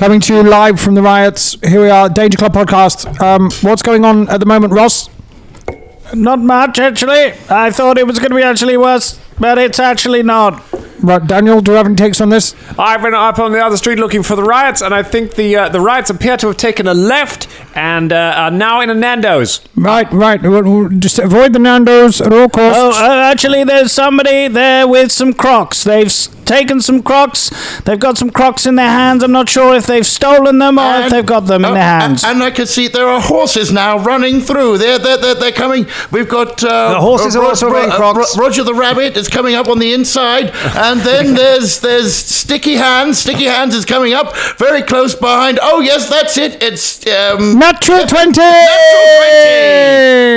Coming to you live from the riots. Here we are, Danger Club podcast. What's going on at the moment, Ross? Not much, actually. I thought it was going to be actually worse, but it's actually not. Right, Daniel, do you have any takes on this? I've been up on the other street looking for the riots, and I think the riots appear to have taken a left and are now in a Nando's. Right. We'll just avoid the Nando's at all costs. Oh, actually, there's somebody there with some Crocs. They've taken some Crocs. They've got some Crocs in their hands. I'm not sure if they've stolen them or if they've got them in their hands. And I can see there are horses now running through. They're coming. We've got the horses are also wearing Crocs. Roger the Rabbit is coming up on the inside, and then there's Sticky Hands. Sticky Hands is coming up very close behind. Oh yes, that's it. It's Natural 20!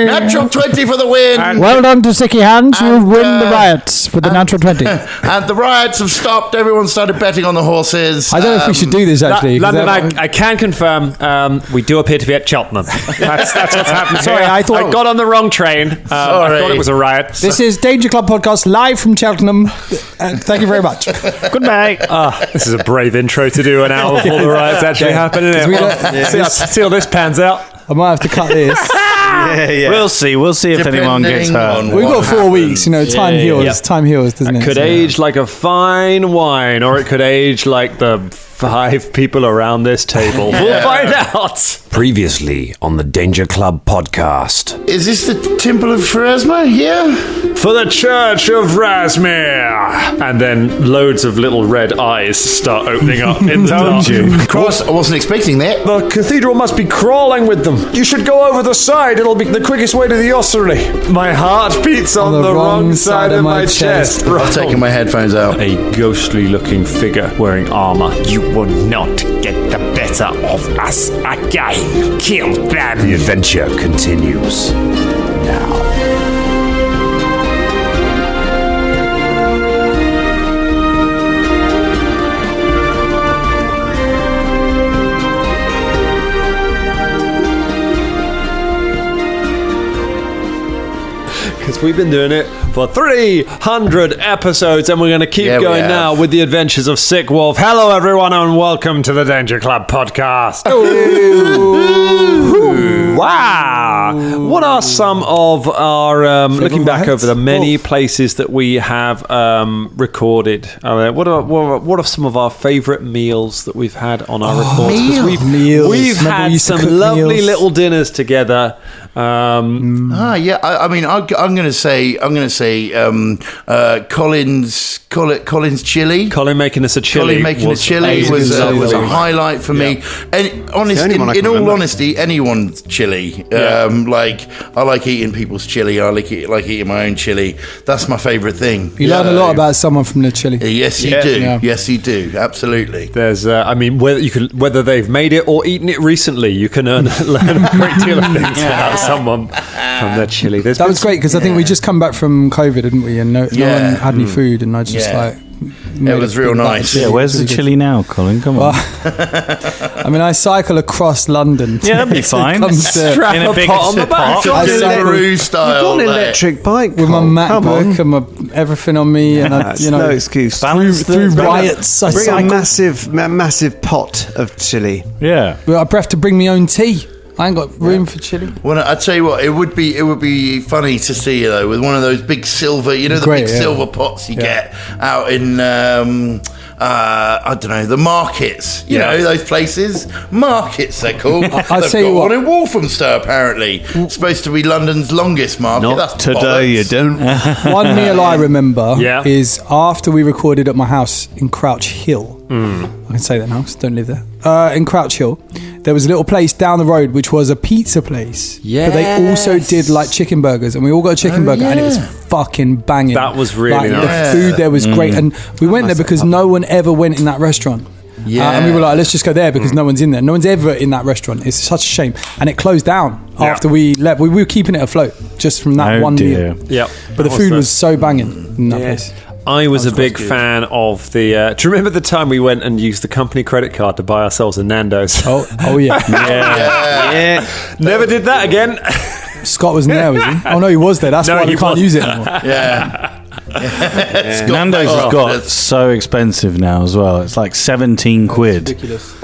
Natural 20 for the win. And well done to Sticky Hands. You win the riots with the natural 20. And the riots have stopped. Everyone started betting on the horses. I don't know if we should do this actually. London, I can confirm we do appear to be at Cheltenham. That's what's happened. Sorry, I got on the wrong train. I thought it was a riot. This is Danger Club podcast live from Cheltenham. Thank you very much. Goodbye. This is a brave intro to do an hour before the riots actually happen, isn't it? See how this pans out. I might have to cut this. Yeah. We'll see if anyone gets hurt. We've got 4 weeks, time heals. Yep. Time heals, doesn't it? It could age like a fine wine, or it could age like the 5 people around this table. We'll find out. Previously on the Danger Club podcast. Is this the Temple of Pharasma here? For the Church of Rasmere. And then loads of little red eyes start opening up in the dark. Of course, I wasn't expecting that. The cathedral must be crawling with them. You should go over the side. It'll be the quickest way to the ossuary. My heart beats on the wrong side of my chest. I'm taking my headphones out. A ghostly looking figure wearing armor. You will not get the better of us again. Kill them. The adventure continues now. Because we've been doing it for 300 episodes, and we're going to keep going now with the adventures of Sick Wolf. Hello, everyone, and welcome to the Danger Club podcast. Wow! What are some of our looking back over the many places that we have recorded? What are some of our favourite meals that we've had on our records? We've had some lovely little dinners together. I'm going to say Colin's chili. Colin making us a chili. was a highlight for me. And in all honesty, anyone's chili. I like eating people's chili. I like eating my own chili. That's my favourite thing. You learn a lot about someone from the chili. Yes, you do. Yeah. Yes, you do. Absolutely. There's, whether they've made it or eaten it recently, you can learn a great deal of things about someone from their chili. That was great because I think we just come back from COVID, didn't we? And no one had any food, and I just it was real nice. Yeah, where's the chili now, Colin? Come on. I cycle across London. Yeah, that'd be fine. Strap in a big pot on the back. Deliveroo style. You've got an electric bike with my MacBook and everything on me, and no excuse. Through riots, I cycle. Bring a massive pot of chili. Yeah. Well, I have to bring my own tea. I ain't got room for chili. Well, I tell you what, it would be funny to see you though with one of those big silver, silver pots you get out in I don't know, the markets. You know those places, markets they're called. I'll tell you what. One in Walthamstow apparently. It's supposed to be London's longest market. Not That's today, bollocks. you don't. One meal I remember is after we recorded at my house in Crouch Hill. I can say that now because I don't live there. In Crouch Hill, there was a little place down the road which was a pizza place. Yes. But they also did like chicken burgers, and we all got a chicken burger, and it was fucking banging. That was really nice. The food there was great, and we went there because no one ever went in that restaurant. And we were like, let's just go there because no one's in there. No one's ever in that restaurant. It's such a shame. And it closed down after we left. We were keeping it afloat just from that one meal. Yeah. But the food was so banging in that place. I was a big fan of the... do you remember the time we went and used the company credit card to buy ourselves a Nando's? Oh yeah. Yeah. Never did that again. Scott wasn't there, was he? Oh no, he was there. That's why we can't use it anymore. Nando's has got so expensive now as well. It's like 17 quid. Ridiculous.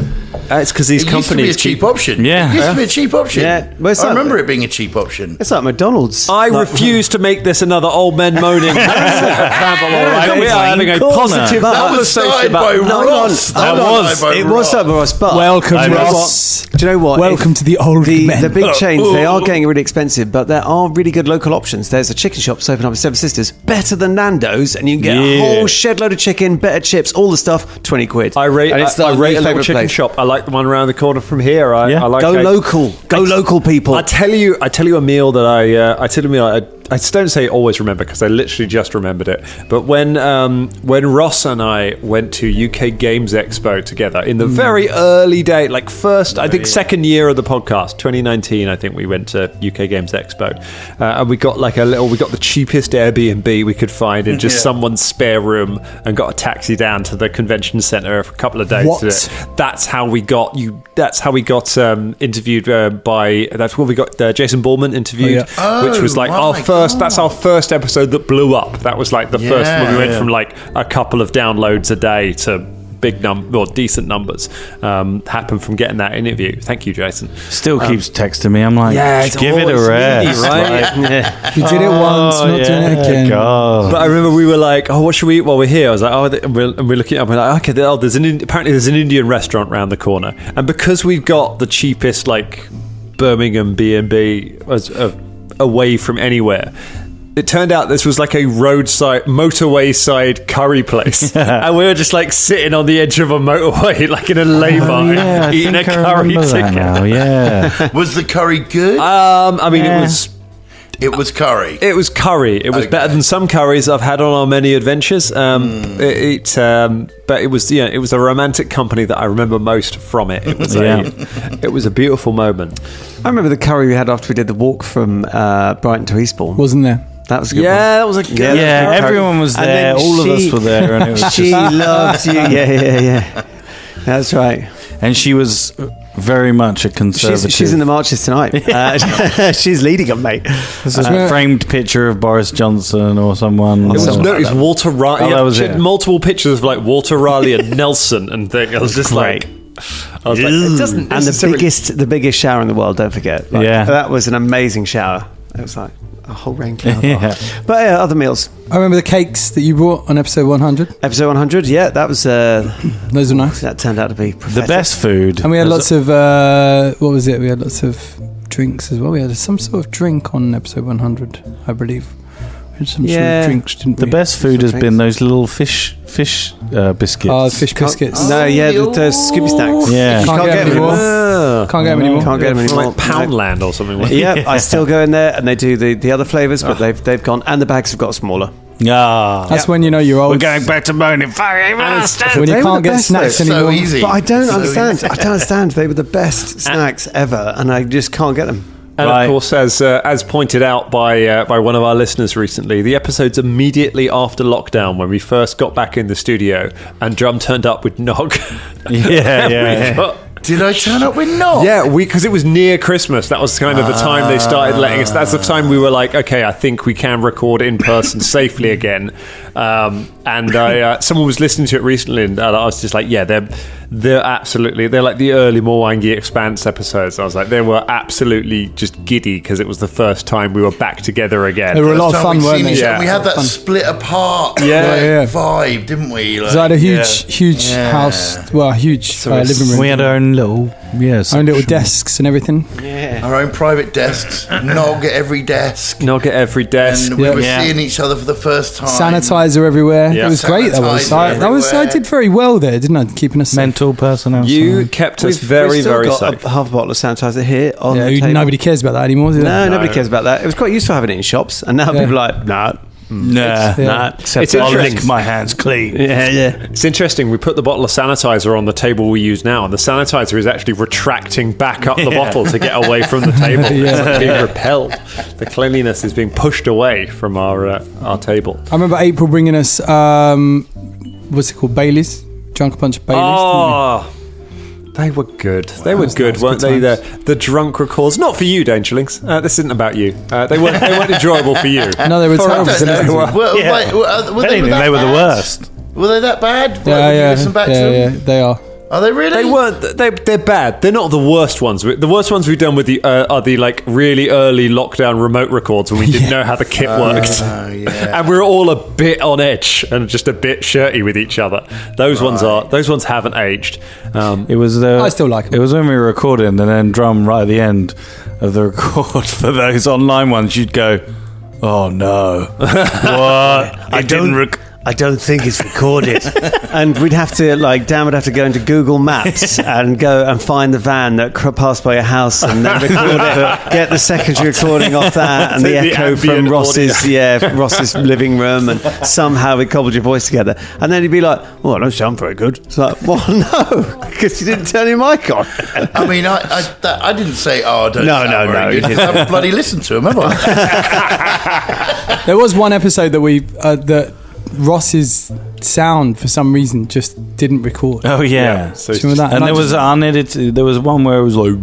It's because these companies used to be a cheap option. Yeah. It used to be a cheap option. Yeah. Well, I remember it being a cheap option. It's like McDonald's. I refuse to make this another old men moaning. We are having a positive That was started by Ross. It was started by Ross, but Welcome, Ross. do you know what? Welcome to the old men. The big chains, they are getting really expensive, but there are really good local options. There's a chicken shop that's opened up in Seven Sisters, better than Nando's, and you can get a whole shed load of chicken, better chips, all the stuff, 20 quid. I rate And it's a my little favourite chicken place. shop. I like the one around the corner from here. I like Go local, people. I tell you a meal that I don't say always remember because I literally just remembered it. But when Ross and I went to UK Games Expo together in the very early day, like second year of the podcast, 2019, I think we went to UK Games Expo, and we got the cheapest Airbnb we could find in just someone's spare room, and got a taxi down to the convention centre for a couple of days. That's how we got interviewed by. That's when we got Jason Ballman interviewed, which was like That's our first episode that blew up. That was like the first when we went from like a couple of downloads a day to decent numbers. Happened from getting that interview. Thank you, Jason. Still keeps texting me. I'm like, give it a rest. Right? We did it once, not doing it again. God. But I remember we were like, what should we eat while we're here? I was like, we're looking up. We're like, okay, apparently there's an Indian restaurant around the corner, and because we've got the cheapest like Birmingham B&B away from anywhere, it turned out this was like a motorway side curry place. And we were just like sitting on the edge of a motorway, like in a lay-by, eating a curry together. Was the curry good? It was curry. It was curry. It was better than some curries I've had on our many adventures. But it was a romantic company that I remember most from it. It was it was a beautiful moment. I remember the curry we had after we did the walk from Brighton to Eastbourne. Wasn't there? That was a good one. That was a good one. Yeah, everyone was there. All of us were there. And it was she loved you. Yeah. That's right. And she was very much a conservative. She's in the marches tonight. She's leading them, mate. This is a framed picture of Boris Johnson or someone. It was Walter Riley. That was it. Multiple pictures of like Walter Riley and Nelson and thing. I was just like, it doesn't. And the biggest shower in the world. Don't forget. That was an amazing shower. It was like a whole rain cloud. But other meals. I remember the cakes that you brought on episode 100. Episode 100, that was. Those were nice. That turned out to be the best food. And we had lots of. What was it? We had lots of drinks as well. We had some sort of drink on episode 100, I believe. We had some sort of drinks, didn't we? The best food has been those little fish biscuits. Oh, fish biscuits. The Scooby snacks. Yeah. Can't get them anymore. Can't get them anymore. Can't get them anymore. Like Poundland or something. Yeah, I still go in there and they do the other flavours, but they've gone, and the bags have got smaller. That's when you know you're old. We're going back to moaning. When you can't get snacks anymore. So easy. But I don't understand. I don't understand. They were the best snacks ever, and I just can't get them. And of course, as pointed out by one of our listeners recently, the episode's immediately after lockdown when we first got back in the studio and Drum turned up with Nog. Did I turn up with Nog? Yeah, because it was near Christmas. That was kind of the time they started letting us. That's the time we were like, okay, I think we can record in person safely again. And someone was listening to it recently, and I was just like, yeah, they're like the early Mwangi Expanse episodes. I was like, they were absolutely just giddy because it was the first time we were back together again. They were a lot of fun, weren't they? We had that split apart vibe, didn't we? Like, so I had a huge house, huge living room. We had our own little desks and everything. Yeah. Our own private desks. Nog at every desk. And we were seeing each other for the first time. Sanitizer everywhere. Yeah. It was great. I did very well there, didn't I? Keeping us mental personnel. You kept us very, very safe. We've got half a bottle of sanitizer here on the table. Nobody cares about that anymore, nobody cares about that. It was quite useful having it in shops, and now people are like, nah. Except I'll lick my hands clean. It's interesting. We put the bottle of sanitizer on the table we use now, and the sanitizer is actually retracting back up the bottle to get away from the table. It's being repelled. The cleanliness is being pushed away from our table. I remember April bringing us what's it called, Baileys. Drunk a bunch of Baileys. Oh, they were good. They were good, weren't they? The drunk records. Not for you, Dangerlings. This isn't about you. They weren't enjoyable for you. No, they were terrible. They were the worst. Were they that bad? Yeah, they are. Are they really? They weren't. They're bad. They're not the worst ones. The worst ones we've done with are the like really early lockdown remote records when we didn't know how the kit worked, and we were all a bit on edge and just a bit shirty with each other. Those ones haven't aged. It was. I still like them. It was when we were recording, and then drum right at the end of the record for those online ones. You'd go, "Oh no, what? I don't think it's recorded." And we'd have to, Dan would have to go into Google Maps and go and find the van that passed by your house and then record it, get the secondary recording off that and the echo from Ross's living room, and somehow we cobbled your voice together. And then he'd be like, "Well, I don't sound very good." It's like, well, no, because you didn't turn your mic on. I mean, I didn't say, "Oh, I don't sound very good." I haven't bloody listened to him, have I? There was one episode that Ross's sound for some reason just didn't record. Oh yeah, so that? And there was unedited. There was one where it was like,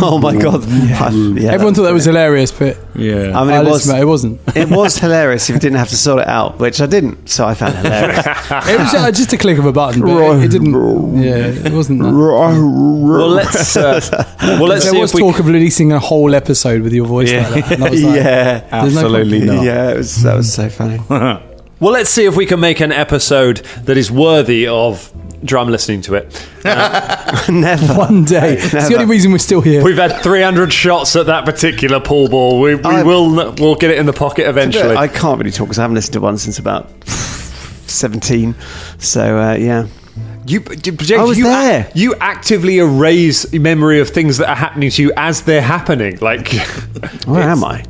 oh my god, everyone thought that was hilarious, but yeah, I mean, it wasn't. It was hilarious if you didn't have to sort it out, which I didn't, so I found it hilarious. It was just a click of a button, but it didn't. Yeah, it wasn't that. Well, let's see. There was talk of releasing a whole episode with your voice like that. And I was like, absolutely not. Yeah, that was so funny. Well, let's see if we can make an episode that is worthy of Drum listening to it. Never. One day. It's the only reason we're still here. We've had 300 shots at that particular pool ball. We'll get it in the pocket eventually. I can't really talk because I haven't listened to one since about 17. So, yeah. James, I was there. You actively erase memory of things that are happening to you as they're happening. Like, where am I?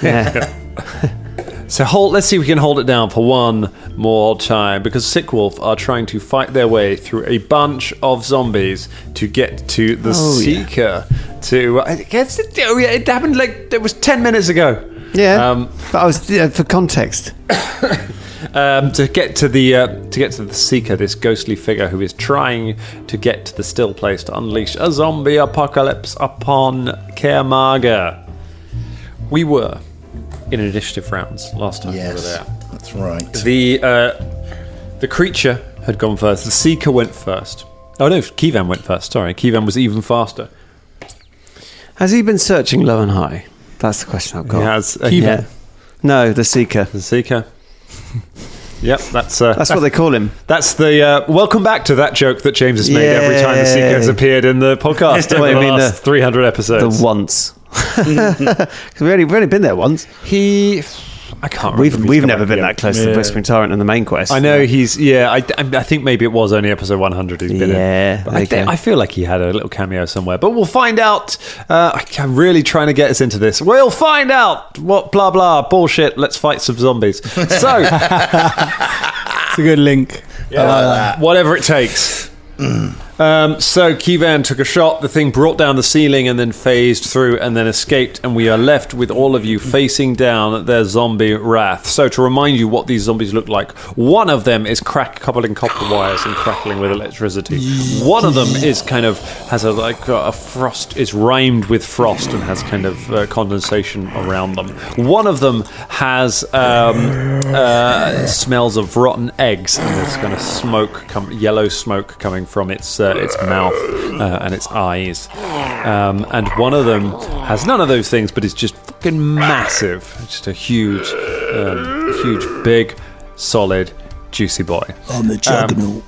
Yeah. So let's see if we can hold it down for one more time, because Sick Wolf are trying to fight their way through a bunch of zombies to get to the Seeker. It happened like it was 10 minutes ago. Yeah, but I was for context. To get to the Seeker, this ghostly figure who is trying to get to the still place to unleash a zombie apocalypse upon Caermarga. We were in initiative rounds last time we were there. That's right. The creature had gone first. The Seeker went first. Oh no, Keyvan went first. Sorry, Keyvan was even faster. Has he been searching low and high? That's the question I've got. He has. Keyvan. No, the Seeker. The Seeker. Yep, that's what they call him. That's the welcome back to that joke that James has made every time the Seeker has appeared in the podcast. What, over the last 300 episodes. The once. Because we've only been there once. I can't remember. We've never been that close to the Whispering Tyrant and the main quest. I know he's. Yeah, I think maybe it was only episode 100 he's been in. Yeah, I feel like he had a little cameo somewhere, but we'll find out. I'm really trying to get us into this. We'll find out what blah blah bullshit. Let's fight some zombies. So it's a good link. Yeah, whatever it takes. So Keyvan took a shot, the thing brought down the ceiling and then phased through and then escaped, and we are left with all of you facing down their zombie wrath. So to remind you what these zombies look like, one of them is coupling copper wires and crackling with electricity. One of them is has a frost, is rimed with frost and has kind of condensation around them. One of them has smells of rotten eggs, and there's kind of yellow smoke coming from its mouth and its eyes, and one of them has none of those things, but is just fucking massive. Just a huge, big, solid, juicy boy. I'm the juggernaut.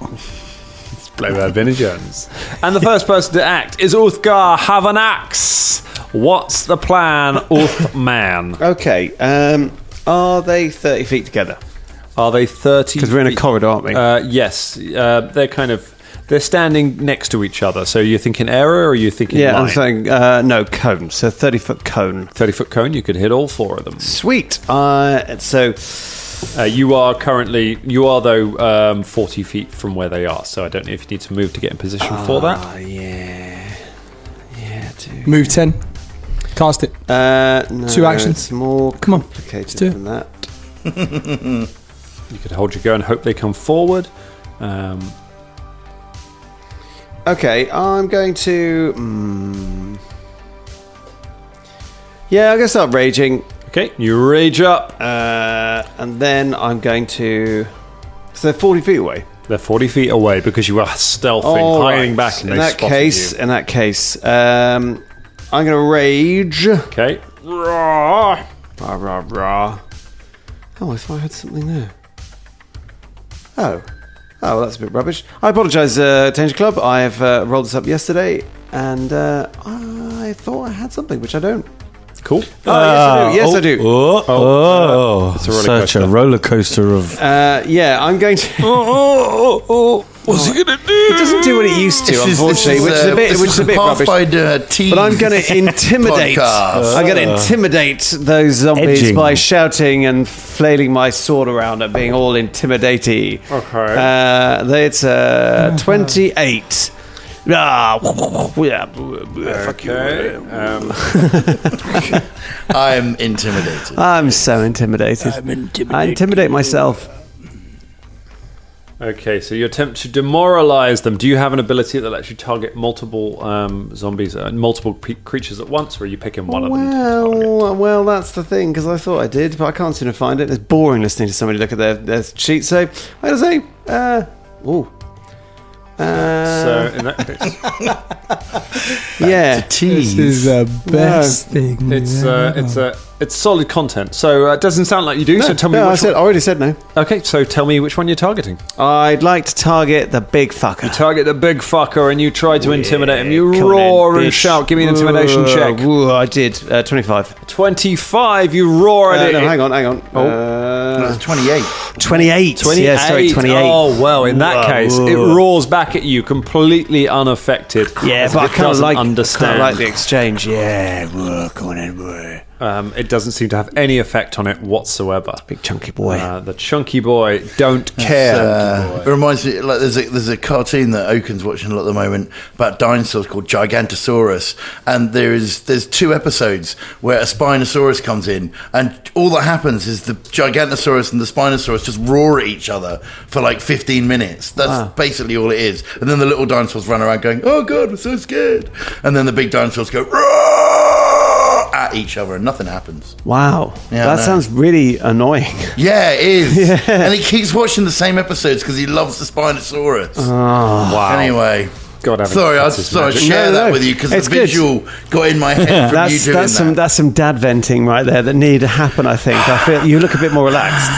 Played by Vinnie Jones. And the first person to act is Uthgar. Have an axe. What's the plan, Uthman? Okay. Are they 30 feet together? Are they 30? Because we're in a corridor, aren't we? Yes. They're standing next to each other. So you're thinking area, or are you thinking line? I'm saying, no, cone. So 30-foot cone. 30-foot cone, you could hit all four of them. Sweet. You are 40 feet from where they are. So I don't know if you need to move to get in position for that. Yeah, dude. Move 10. Cast it. No, 2 actions. It's more Come on. complicated than that. You could hold your go and hope they come forward. Okay, I'm going to... Yeah, I'm going to start raging. Okay, you rage up. And then I'm going to... So they're 40 feet away. They're 40 feet away because you are stealthing, hiding back, and they spotted you. In that case, I'm going to rage. Okay. Rah, rah, rah, rah. Oh, I thought I had something there. Oh, well, that's a bit rubbish. I apologise, Danger Club. I've rolled this up yesterday, and I thought I had something, which I don't. Cool. Yes, I do. It's a roller Such a roller coaster of. Yeah, I'm going to. What's he gonna do? It doesn't do what it used to, unfortunately, which is a bit rubbish. But I'm going to intimidate. I'm going to intimidate those zombies by shouting and flailing my sword around and being all intimidatey. Okay. It's 28. Okay. I'm intimidated. I'm so intimidated. I intimidate myself. Okay, so you attempt to demoralize them. Do you have an ability that lets you target multiple zombies, multiple creatures at once, or are you picking one of them to target? Well, that's the thing, because I thought I did, but I can't seem to find it. It's boring listening to somebody look at their sheet. So I'm going to say, so in that case, yeah, This is the best thing. it's solid content. So it doesn't sound like you do. So tell me. I already said no. Okay, so tell me which one you're targeting. I'd like to target the big fucker. You target the big fucker, and you try to intimidate him. You roar and shout. Give me an intimidation check. I did 25. 25. You roar at it. No, hang on. That's 28. 28. Yeah, sorry, 28. Oh well, in that case, it roars back at you, completely unaffected. Yeah, but I kind of understand. like the exchange. Yeah, come on in, boy. It doesn't seem to have any effect on it whatsoever. Big chunky boy. The chunky boy don't care. It reminds me, like there's a cartoon that Oaken's watching a lot at the moment about dinosaurs called Gigantosaurus, and there's 2 episodes where a Spinosaurus comes in, and all that happens is the Gigantosaurus and the Spinosaurus just roar at each other for like 15 minutes. That's basically all it is. And then the little dinosaurs run around going, "Oh God, we're so scared," and then the big dinosaurs go roar at each other, and nothing happens. Wow. Yeah, that sounds really annoying. Yeah, it is. Yeah. And he keeps watching the same episodes because he loves the Spinosaurus. Wow. Anyway. Sorry, I thought I'd share that with you because the visual got in my head from you doing that. That's some dad venting right there that needed to happen, I think. I feel you look a bit more relaxed.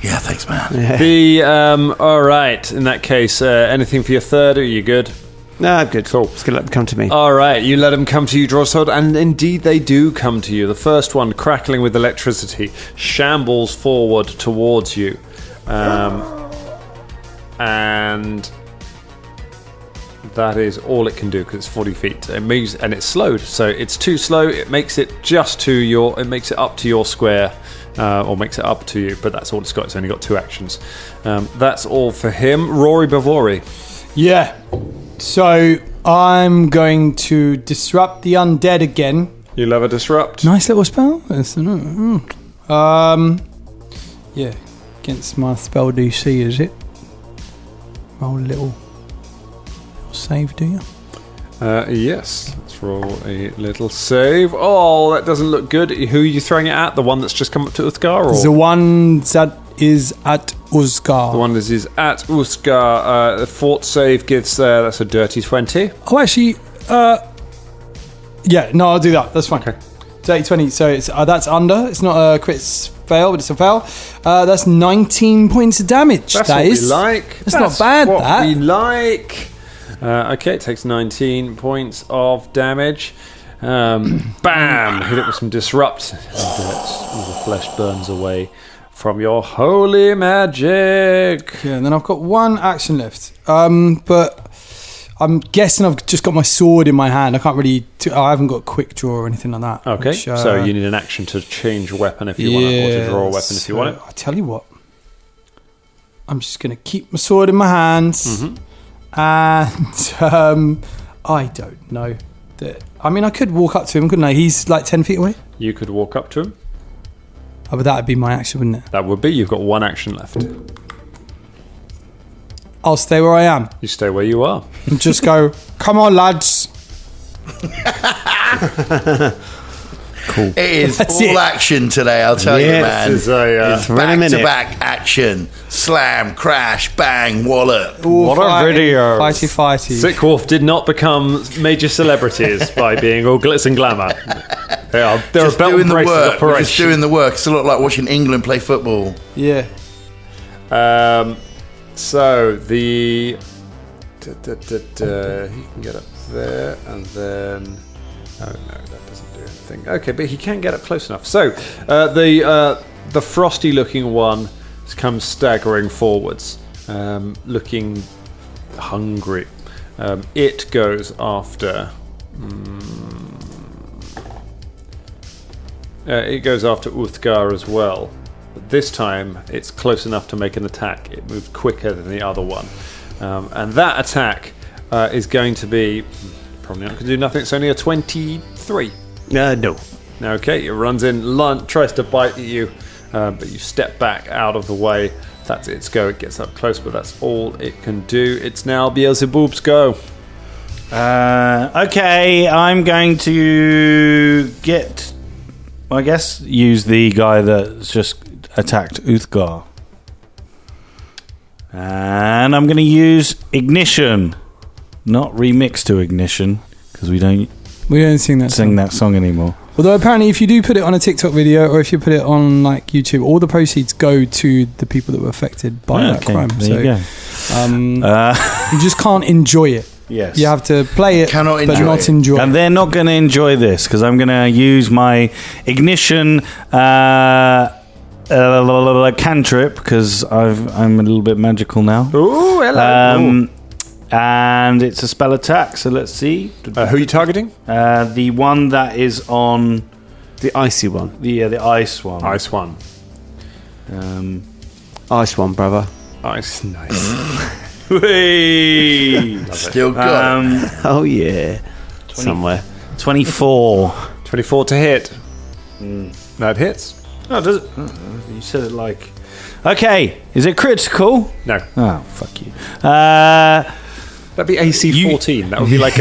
Yeah, thanks, man. Yeah. All right, in that case, anything for your third, or are you good? No, I'm good. Cool. Just going to let them come to me. All right, you let them come to you, draw a sword, and indeed they do come to you. The first one, crackling with electricity, shambles forward towards you. And that is all it can do because it's 40 feet. It moves and it's slowed, so it's too slow. It makes it it makes it up to your square, or makes it up to you. But that's all it's got. It's only got 2 actions. That's all for him. Rory Bavori. Yeah. So I'm going to disrupt the undead again. You love a disrupt. Nice little spell. Yeah. Against my spell DC, is it? Roll a little save, do you? Yes. Let's roll a little save. Oh, that doesn't look good. Who are you throwing it at? The one that's just come up to Uthgar? Or? The one that is at Uthgar. The one that is at Uthgar. The fort save gives that's a dirty 20. Oh, actually, yeah, no, I'll do that. That's fine. Okay. Dirty 20. So it's that's under. It's not a crit fail, but it's a fail. That's 19 points of damage. That's that what is. we like. That's not bad. What that we like. Okay, it takes 19 points of damage. Bam! Hit it with some disrupt. All the flesh burns away from your holy magic. Yeah, and then I've got 1 action left. But I'm guessing I've just got my sword in my hand. I can't really. I haven't got quick draw or anything like that. Okay, so you need an action to change a weapon if you want it, or to draw a weapon if you want it. I tell you what, I'm just going to keep my sword in my hands, and I don't know. I mean, I could walk up to him, couldn't I? He's like 10 feet away. You could walk up to him. Oh, but that would be my action, wouldn't it? That would be. You've got 1 action left. I'll stay where I am. You stay where you are. And just go, come on, lads. Cool. It is all action today, I'll tell you, man. It's back-to-back action. Slam, crash, bang, wallop. What a video. Fighty. Sick Wolf did not become major celebrities by being all glitz and glamour. They're just a belt doing and the braces work. operation. Just doing the work. It's a lot like watching England play football. Yeah. So the he can get up there, and then oh no, that doesn't do anything. Okay, but he can get up close enough. So the frosty-looking one comes staggering forwards, looking hungry. It goes after. It goes after Uthgar as well. But this time, it's close enough to make an attack. It moved quicker than the other one. And that attack is going to be... Probably not going to do nothing. It's only a 23. No. Okay, it runs in, tries to bite at you, but you step back out of the way. That's its go. It gets up close, but that's all it can do. It's now Beelzebub's go. Okay, I'm going to use the guy that's just attacked Uthgar. And I'm going to use Ignition. Not remix to Ignition, because we don't sing that song anymore. Although apparently if you do put it on a TikTok video, or if you put it on like YouTube, all the proceeds go to the people that were affected by that crime. There you go. You just can't enjoy it. Yes. You have to play it, but not enjoy it. And they're not going to enjoy this, because I'm going to use my Ignition cantrip, because I'm a little bit magical now. Ooh, hello. And it's a spell attack, so let's see. Who are you targeting? The one that is on... The icy one. The ice one. Ice one. Ice one, brother. Ice, nice. Still got it. Oh, yeah. Somewhere. 24. 24 to hit. That hits. Oh, does it? You said it like... Okay, is it critical? No. Oh, fuck you. That'd be AC 14. That'd be like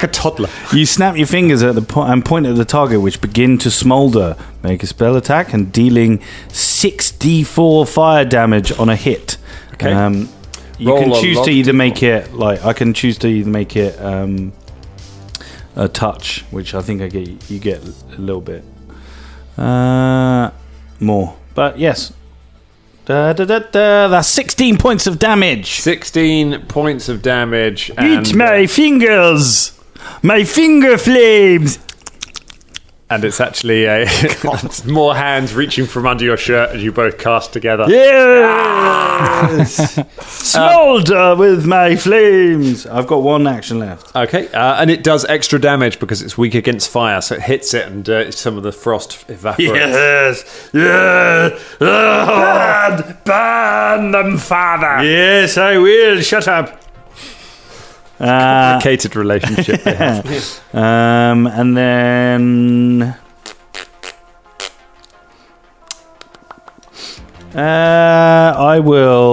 a toddler. You snap your fingers at the and point at the target, which begin to smolder. Make a spell attack and dealing 6d4 fire damage on a hit. Okay. You can choose to either make it I can choose to either make it a touch, which I think you get a little bit more. But yes. That's 16 points of damage. 16 points of damage. Eat my fingers! My finger flames! And it's actually more hands reaching from under your shirt as you both cast together. Yes! Smolder with my flames! I've got one action left. Okay, and it does extra damage because it's weak against fire, so it hits it and some of the frost evaporates. Yes! Burn them, Father! Yes, I will. Shut up. Complicated relationship they have. And then I will.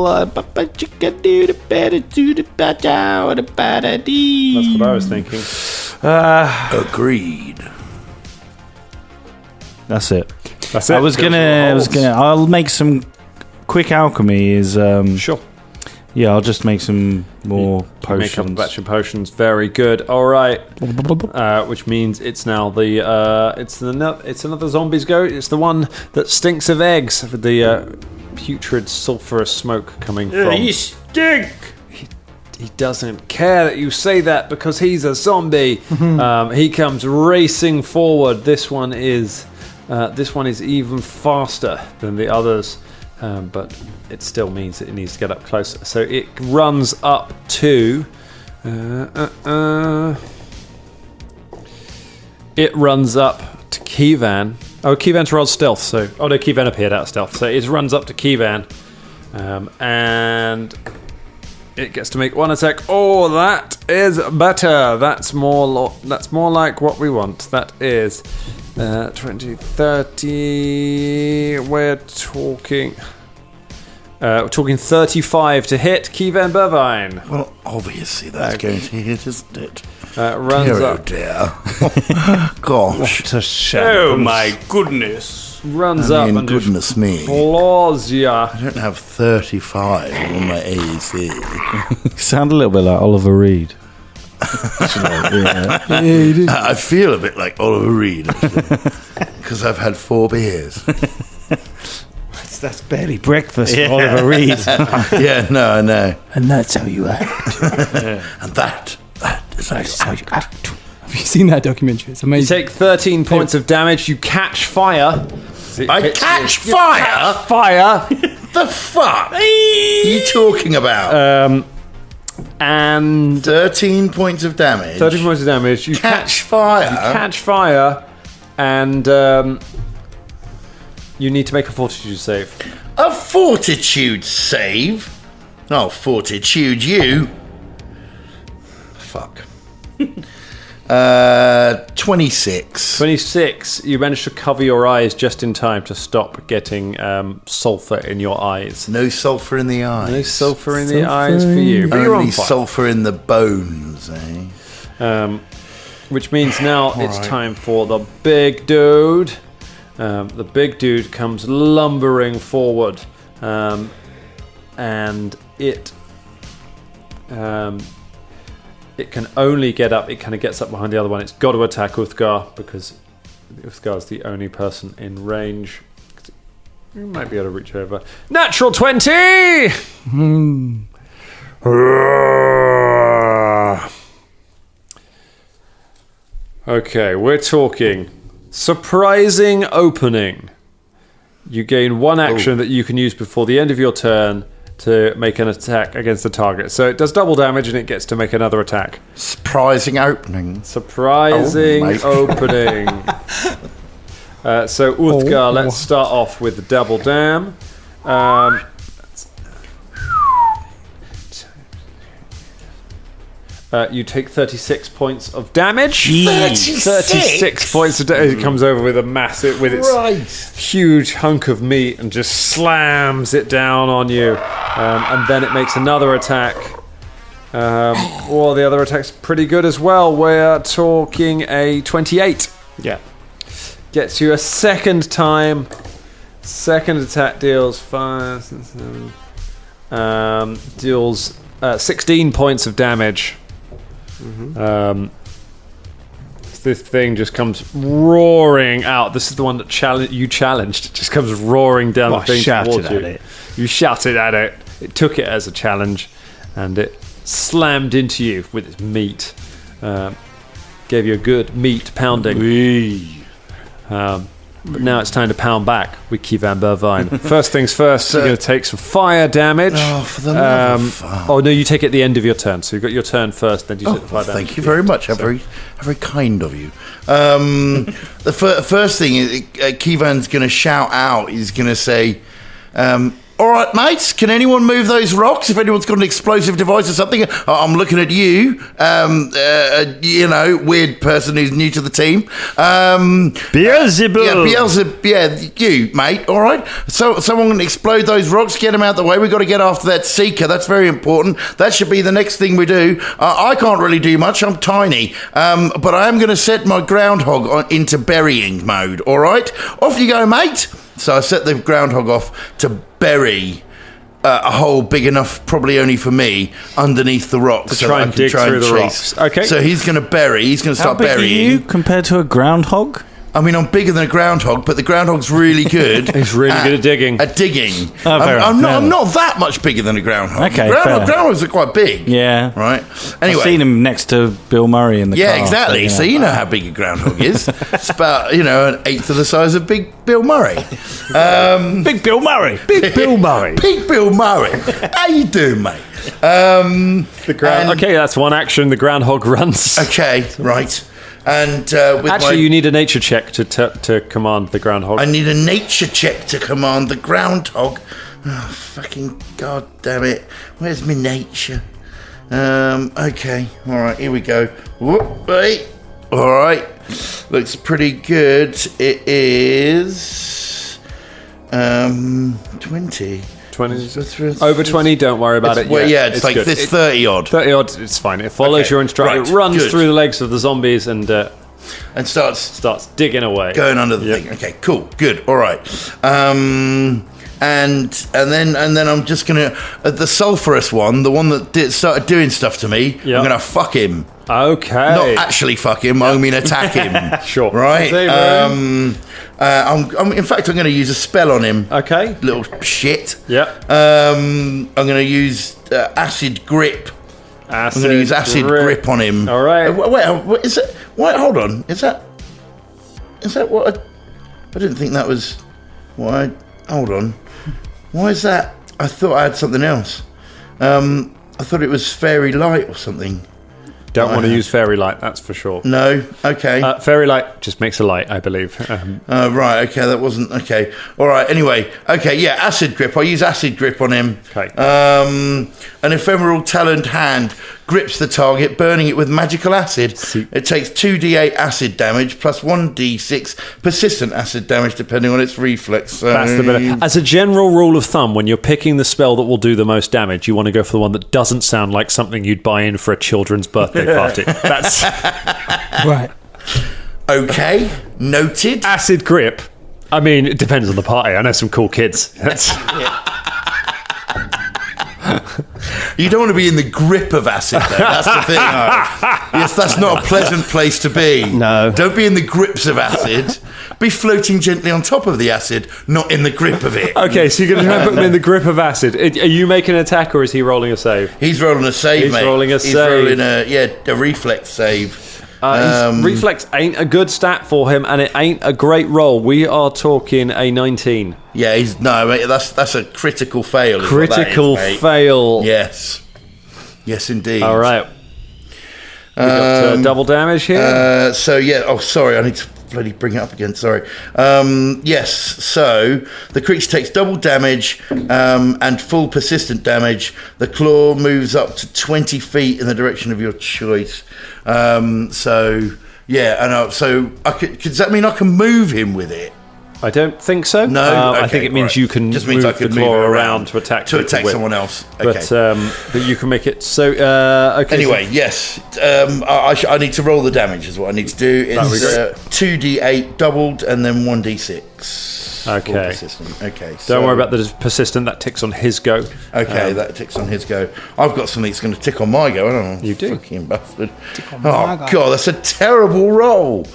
That's what I was thinking. Agreed. That's it. That's it. I was gonna. I'll make some quick alchemy. Sure. Yeah, I'll just make some more potions. Make up a batch of potions. Very good. All right. Which means it's now it's another zombie's go. It's the one that stinks of eggs. With the putrid sulphurous smoke coming from. You stink. He doesn't care that you say that because he's a zombie. He comes racing forward. This one is even faster than the others. But it still means that it needs to get up close. So it runs up to... It runs up to Keyvan. Oh, Keyvan's rolled stealth. Keyvan appeared out of stealth. So it runs up to Keyvan. And it gets to make one attack. Oh, that is better. That's more like what we want. That is... 20, 30, we're talking We're talking 35 to hit. Kievan Bervine. Well, obviously that's going to hit, isn't it? Runs up. Dear. Gosh. What a shame. Oh my goodness. Runs up and goodness just me. claws ya. I don't have 35 on my AC. You sound a little bit like Oliver Reed. I feel a bit like Oliver Reed because I've had 4 beers. That's barely breakfast for Oliver Reed. Yeah, no, I know. And that's how you act. And that is how you act. Have you seen that documentary? It's You amazing. take 13 points of damage. You catch fire. I catch fire? Fire. The fuck are you talking about? And 13 points of damage. 13 points of damage. You Catch fire. You catch fire, and you need to make a fortitude save. A fortitude save? Oh, fortitude you. Fuck. 26. 26. You managed to cover your eyes just in time to stop getting sulfur in your eyes. No sulfur in the eyes. No sulfur in the eyes for you. But you're on Only fire. sulfur in the bones, eh? Which means now it's time for the big dude. The big dude comes lumbering forward, and it can only get up. It kind of gets up behind the other one. It's got to attack Uthgar because Uthgar's the only person in range. You might be able to reach over. Natural 20. Okay, we're talking surprising opening. You gain 1 action that you can use before the end of your turn to make an attack against the target. So it does double damage and it gets to make another attack. Surprising opening. Surprising opening. So Uthgar, let's start off with the double dam. You take 36 points of damage. 36 points of damage. It comes over with a massive, with its huge hunk of meat and just slams it down on you. And then it makes another attack. Well, the other attack's pretty good as well. We're talking a 28. Yeah. Gets you a second time. Second attack deals 5, 7. Deals 16 points of damage. This thing just comes roaring out. This is the one that you challenged. It just comes roaring down the thing towards you. You shouted at it. It took it as a challenge, and it slammed into you with its meat. Gave you a good meat pounding. But now it's time to pound back with Kievan Bervine. First things first, you're going to take some fire damage. Oh, for the love of fun. Oh, no, you take it at the end of your turn. So you've got your turn first, then you take the fire damage. Thank you very much. How very kind of you. The first thing is, Kievan's going to shout out. He's going to say, all right, mates, can anyone move those rocks? If anyone's got an explosive device or something, I'm looking at you, weird person who's new to the team. Beelzebub. Yeah, Beelzebub, you, mate, all right? So someone can explode those rocks, get them out the way. We've got to get after that Seeker. That's very important. That should be the next thing we do. I can't really do much. I'm tiny. But I am going to set my groundhog into burying mode, all right? Off you go, mate. So I set the groundhog off to bury a hole big enough, probably only for me, underneath the rocks. To try and dig through the rocks. Okay. So he's going to bury. He's going to start burying. How big are you compared to a groundhog? I mean, I'm bigger than a groundhog, but the groundhog's really good. He's really good at digging. I'm not that much bigger than a groundhog. Okay, groundhogs are quite big. Yeah. Right? Anyway. I've seen him next to Bill Murray in the car. Yeah, exactly. So you know how big a groundhog is. It's about, an eighth of the size of Big Bill Murray. Big Bill Murray. Big Bill Murray. Big Bill Murray. How you doing, mate? Okay, that's one action. The groundhog runs. Okay, right. And you need a nature check to command the groundhog. I need a nature check to command the groundhog. Oh, fucking god damn it! Where's my nature? Okay, all right, here we go. Whoop, wait. All right, looks pretty good. It is 20. 20. Over 20, don't worry about it. Well, it's like good. This 30 odd. 30 odd, it's fine. It follows your instruction. It runs through the legs of the zombies and starts digging away, going under the thing. Okay, cool, good, all right. And then I'm just gonna the sulphurous one, the one that started doing stuff to me. Yep. I'm gonna fuck him. Okay. Not actually fuck him. I mean attack him. Sure. Right. I'm in fact I'm going to use a spell on him. Okay. Little shit. Yep. I'm going to use acid grip. I'm going to use acid grip on him. All right. Wait, is it? Wait, hold on. Is that what? I didn't think that was. Why? Hold on. Why is that? I thought I had something else. I thought it was fairy light or something. Don't want to use fairy light, that's for sure. No? Okay. Fairy light just makes a light, I believe. Right, okay, that wasn't... Okay. All right, anyway. Okay, yeah, acid grip. I'll use acid grip on him. Okay. An ephemeral taloned hand grips the target, burning it with magical acid. It takes 2d8 acid damage plus 1d6 persistent acid damage, depending on its reflex. That's the better. As a general rule of thumb, when you're picking the spell that will do the most damage, you want to go for the one that doesn't sound like something you'd buy in for a children's birthday party. That's right. Okay, noted. Acid grip. I mean, it depends on the party. I know some cool kids. That's... You don't want to be in the grip of acid, though. That's the thing. Yes, that's not a pleasant place to be. No. Don't be in the grips of acid. Be floating gently on top of the acid, not in the grip of it. Okay, so you're going to put him in the grip of acid. Are you making an attack, or is he rolling a save? He's rolling a save, mate. He's rolling a save. He's rolling a reflex save. Reflex ain't a good stat for him, and it ain't a great roll. We are talking a 19. Yeah, mate, that's a critical fail. Critical fail. Yes, indeed. All right. We got double damage here. Sorry, I need to bloody bring it up again. Sorry. Yes. So the creature takes double damage and full persistent damage. The claw moves up to 20 feet in the direction of your choice. Does that mean I can move him with it? I don't think so. No, I think it means you can just means move I can the claw move around to attack someone else. Okay. But you can make it so. Okay. Anyway, yes, I need to roll the damage. Is what I need to do. It's 2d8 doubled and then 1d6. Okay. Okay. Don't worry about the persistent. That ticks on his go. Okay, that ticks on his go. I've got something that's going to tick on my go. I don't know. You do. Fucking bastard. God, that's a terrible roll.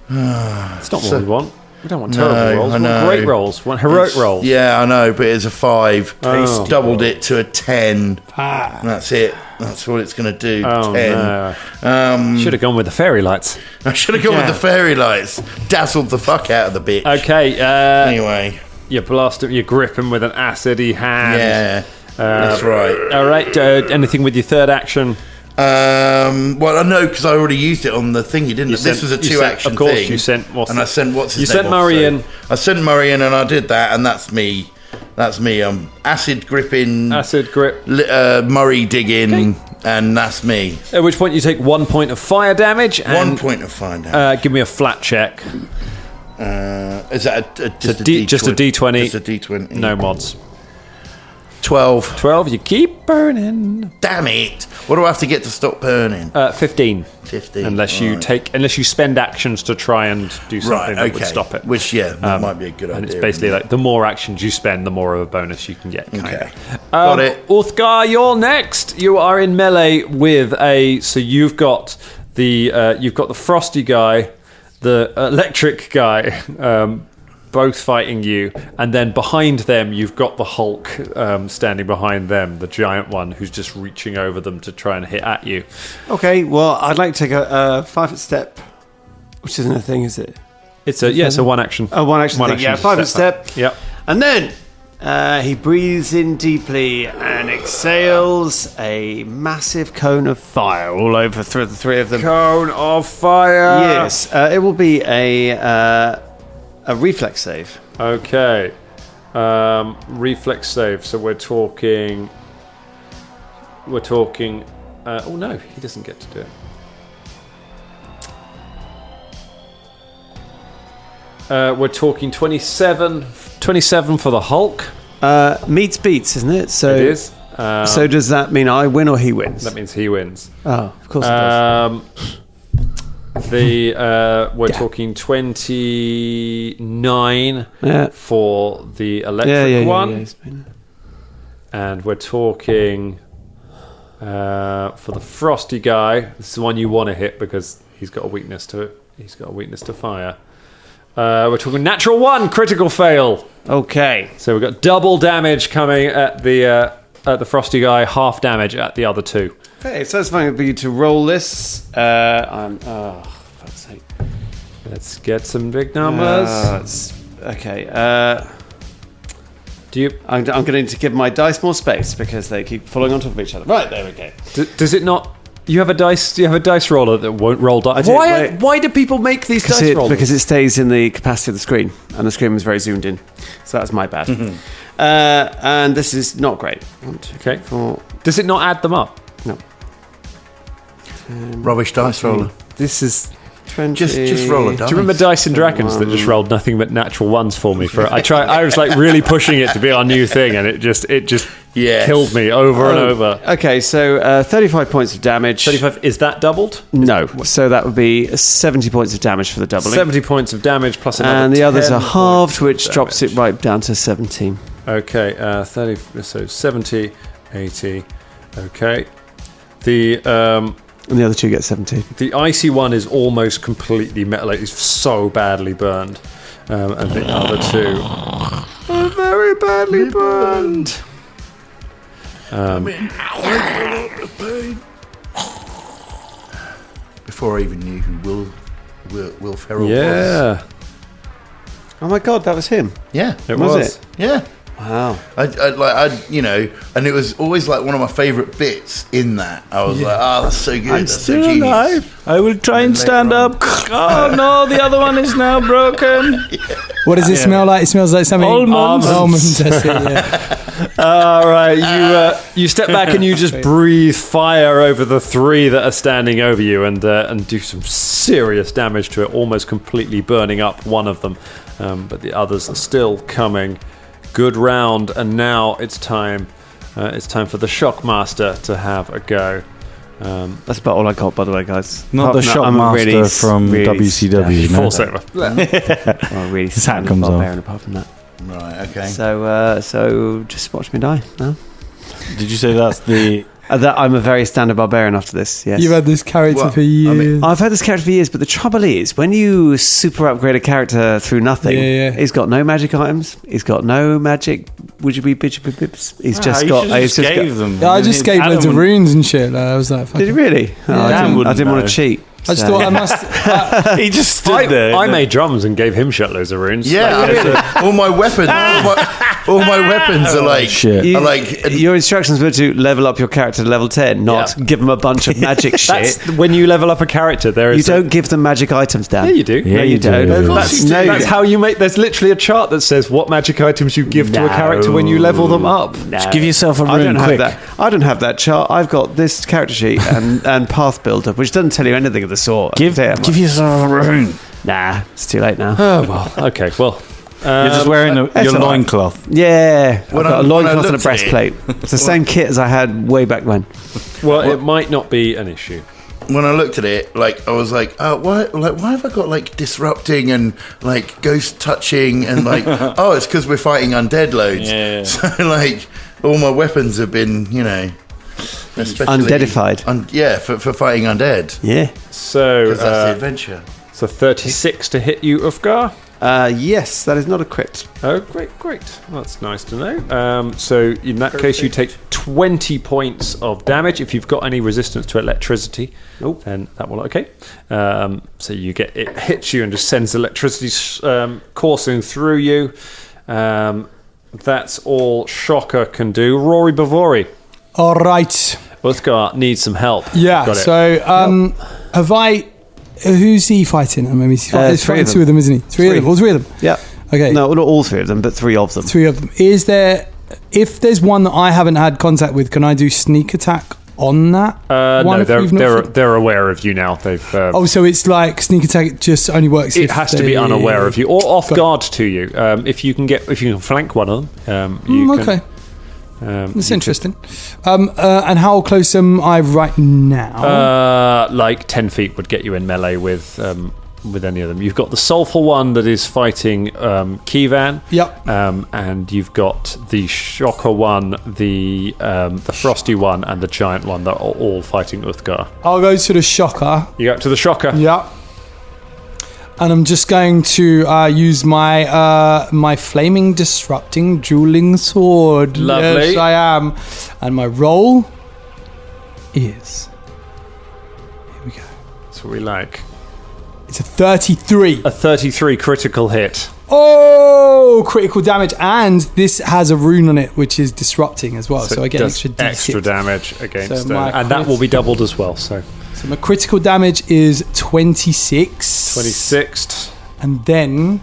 It's not what we want. We don't want terrible rolls. We want great rolls. We want heroic rolls. Yeah, I know, but it's a 5. Doubled it to a 10. That's it. That's what it's going to do. 10. No. Should have gone with the fairy lights. I should have gone with the fairy lights. Dazzled the fuck out of the bitch. Okay. Anyway. You blast him. You grip him with an acidy hand. Yeah. That's right. All right. Anything with your third action? Well, I know because I already used it on the thingy, didn't I? This was a 2-action thing. Of course, you sent. And I sent what's his name? You sent Murray in. I sent Murray in, and I did that, and that's me. That's me. Acid gripping. Acid grip. Murray digging, and that's me. At which point you take 1 point of fire damage. 1 point of fire damage. Give me a flat check. Is that just a D20? Just a D20. No mods. 12. 12, you keep burning. Damn it. What do I have to get to stop burning? 15. 15. Unless you spend actions to try and do something that would stop it. Which, that might be a good idea. And it's basically like the more actions you spend, the more of a bonus you can get. Okay. Got it. Uthgar, you're next. You are in melee with so you've got the frosty guy, the electric guy, both fighting you, and then behind them you've got the Hulk standing behind them, the giant one who's just reaching over them to try and hit at you. Okay, well, I'd like to take a 5-foot step, which isn't a thing, is it? It's a one action. Oh, one action thing, yeah, 5-foot step. Yep. And then he breathes in deeply and exhales a massive cone of fire all over through the three of them. Cone of fire. Yes, it will be a reflex save. Okay. Reflex save. So we're talking. Oh no, he doesn't get to do it. We're talking 27 for the Hulk. Meets beats, isn't it? So it is. So does that mean I win or he wins? That means he wins. Oh, of course it does. We're talking 29 for the electric one. And we're talking for the frosty guy. This is the one you want to hit because he's got a weakness to it. He's got a weakness to fire. We're talking natural 1 critical fail. Okay. So we've got double damage coming at the frosty guy, half damage at the other 2. Okay, so it's fine for you to roll this. For fuck's sake. Let's get some big numbers. Okay. I'm going to need to give my dice more space because they keep falling on top of each other. Right, there we go. Does it not? You have a dice roller that won't roll dice. Why do people make these dice rollers? Because it stays in the capacity of the screen, and the screen was very zoomed in. So that's my bad. Mm-hmm. And this is not great. 1, 2, 3, 4. Does it not add them up? No. Rubbish dice roller. This is 20. Just roll a dice. Do you remember Dice and Dragons that just rolled nothing but natural 1s for me? I was like really pushing it to be our new thing, and it just killed me over and over. Okay, so 35 points of damage. 35. Is that doubled? No. So that would be 70 points of damage for the doubling. 70 points of damage plus another. And the others are halved, which drops it right down to 17. Okay, 30. So 70, 80. Okay. And the other 2 get 17. The icy one is almost completely metal. It's so badly burned. And the other 2 are very badly burned. Before I even knew who Will Ferrell was. Yeah. Oh my God, that was him. Yeah. It was. Yeah. Wow. I and it was always like one of my favourite bits in that. I was like, that's so good. That's so genius. Alive. I will try and stand up. Oh no, the other one is now broken. What does it smell like? It smells like something. Almonds. That's it, yeah. All right, you step back and you just breathe fire over the 3 that are standing over you, and do some serious damage to it, almost completely burning up one of them. But the others are still coming. Good round, and now it's time. It's time for the Shockmaster to have a go. That's about all I got, by the way, guys. Not the Shockmaster from WCW. Full saver. Really his hat comes off. Apart from that. Right. Okay. So just watch me die. No? Did you say that's the? That I'm a very standard barbarian after this. Yes. You've had this character for years. I've had this character for years, but the trouble is, when you super upgrade a character through nothing, he's got no magic items. He's got no magic. Would you be bips? He's just got. I just gave them. Yeah, I just gave loads of runes and shit. I was like, did he really? I didn't want to cheat. I just thought I must. He just stood there. I made drums and gave him shitloads of runes. Yeah, really. All my weapons. All my weapons are like shit. Your instructions were to level up your character to level 10, not give them a bunch of magic shit. When you level up a character, there is. You don't give them magic items, Dan. Yeah, you do. No, you don't. That's how you make. There's literally a chart that says what magic items you give to a character when you level them up. Just give yourself a rune quick. I don't have that chart. I've got this character sheet and path builder, which doesn't tell you anything of the sort. Give yourself a rune. Nah, it's too late now. Oh well. Okay. Well. You're just wearing your loincloth. Yeah, I've got a loincloth and a breastplate. It's the same kit as I had way back when. Well, it might not be an issue. When I looked at it, I was like, why have I got disrupting and ghost touching and it's because we're fighting undead loads. Yeah. So all my weapons have been, undeadified. For fighting undead. Yeah. So that's the adventure. So 36 to hit you, Ufgar. Yes, that is not a crit. Oh, great. That's nice to know. So in that case, you take 20 points of damage. If you've got any resistance to electricity, then that will okay. So you get it hits you and just sends electricity coursing through you. That's all Shocker can do. Rory Bavori. All right. Uthgar needs some help. Yeah. Got it. So have I? Who's he fighting? I mean, he's fighting 2 of them, isn't he? Three of them. All 3 of them. Yeah. Okay. No, not all 3 of them, but 3 of them. 3 of them. Is there? If there's one that I haven't had contact with, can I do sneak attack on that? No, they're aware of you now. They've. So it's like sneak attack just only works. It has to be unaware of you or off guard to you. If you can flank one of them, you can. Okay. That's interesting. And how close am I right now? Like 10 feet would get you in melee with any of them. You've got the soulful one that is fighting Kivan. Yep. And you've got the shocker one, the frosty one, and the giant one that are all fighting Uthgar. I'll go to the shocker. You go to the shocker. Yep. And I'm just going to use my flaming, disrupting, dueling sword. Lovely. Yes, I am. And my roll is... Here we go. That's what we like. It's a 33. A 33 critical hit. Oh, critical damage. And this has a rune on it, which is disrupting as well. So I get extra damage against them. And that will be doubled as well, So my critical damage is 26. 26. And then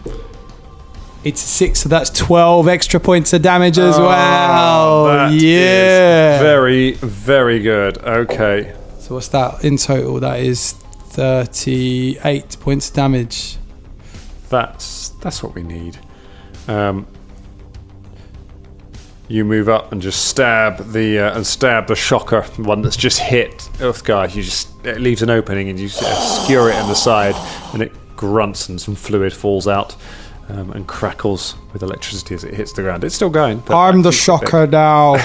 it's 6, so that's 12 extra points of damage as well. That is very, very good. Okay. So what's that in total? That is 38 points of damage. That's what we need. You move up and just stab the shocker, one that's just hit Uthgar. It leaves an opening and you skewer it in the side, and it grunts and some fluid falls out and crackles with electricity as it hits the ground. It's still going. I'm the shocker now.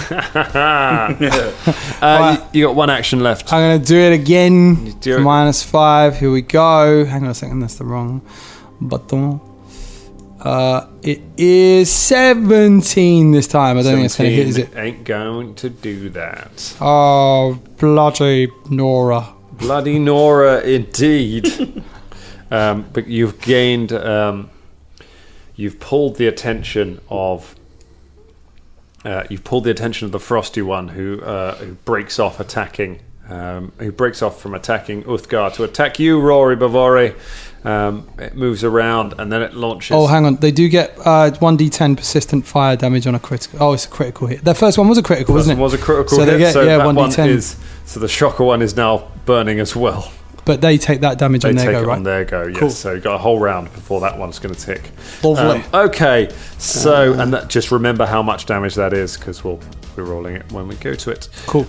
You got one action left. I'm going to do it again. -5. Here we go. Hang on a second. That's the wrong button. It is 17 this time. I don't think it's going to hit, is it? Ain't going to do that. Oh, bloody Nora. Bloody Nora, indeed. But you've gained... you've pulled the attention of... the frosty one who breaks off attacking... who breaks off from attacking Uthgar to attack you, Rory Bavori. It moves around and then it launches. Oh, hang on. They do get 1d10 persistent fire damage on a critical. Oh, it's a critical hit. Their first one was a critical, wasn't it? Was a critical so hit. They get, so that 1d10. one is. So the shocker one is now burning as well. But they take that damage on their go, right? On their go, yes. Cool. So you've got a whole round before that one's going to tick. Lovely. Okay. So and that, just remember how much damage that is because we'll be rolling it when we go to it. Cool.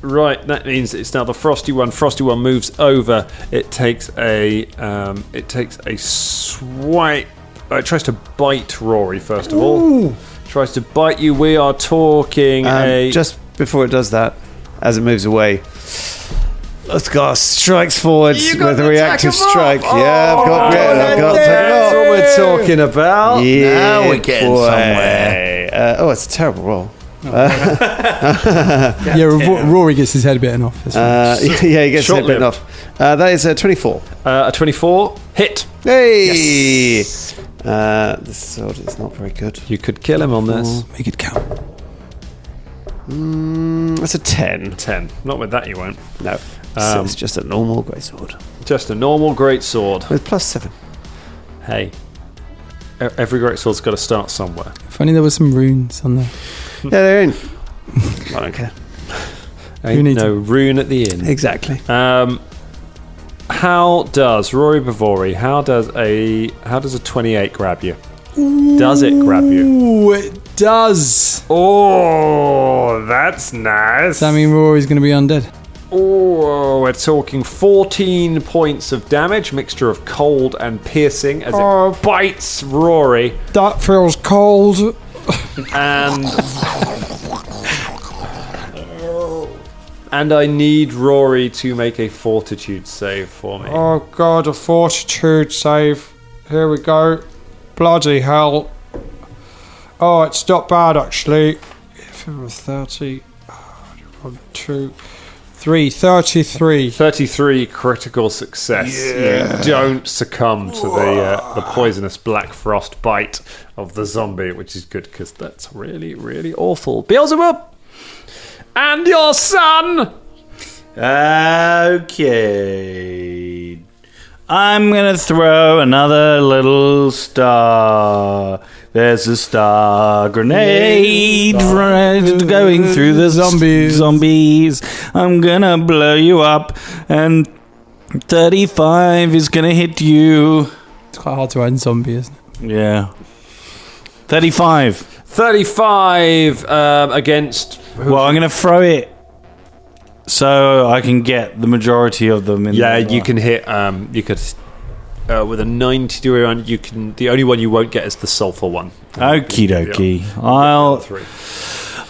Right, that means it's now the frosty one. Frosty one moves over. It takes a swipe. It tries to bite Rory first of all. Tries to bite you. We are talking just before it does that, as it moves away, Uthgar strikes forward with a reactive strike. Yeah, I've got that's what we're talking about. Yeah, now we're getting somewhere. It's a terrible roll. Rory gets his head bitten off. Yeah, he gets his head bitten off. That is a 24. A 24 hit. Hey! Yes. This sword is not very good. You could kill him on this. Make it count. That's a 10. 10. Not with that, you won't. No. So it's just a normal greatsword. Just a normal greatsword with +7. Hey, every greatsword's got to start somewhere. If only there were some runes on there. Yeah, they're in. I don't care. Ain't no rune at the inn. Exactly. How does Rory Bavori? How does a 28 grab you? Does it grab you? Ooh, it does. Oh, that's nice. Does that mean Rory's going to be undead? Oh, we're talking 14 points of damage, mixture of cold and piercing, as it bites Rory. That feels cold. And I need Rory to make a fortitude save for me. Oh god, a fortitude save. Here we go. Bloody hell. Oh, it's not bad actually. If it was 30, 1, 2, 3, 33. 33 critical success. Yeah. You don't succumb to the poisonous black frost bite of the zombie, which is good because that's really, really awful. Beelzebub! And your son! Okay. I'm going to throw another little star. There's a star grenade going through the zombies. I'm gonna blow you up, and 35 is gonna hit you. It's quite hard to ride in zombie, isn't it? Yeah. 35. 35 against... Well, I'm gonna throw it so I can get the majority of them in. Yeah, you can hit... you could... with a 90-degree one, you can. The only one you won't get is the sulfur one. Okie dokie. Yeah.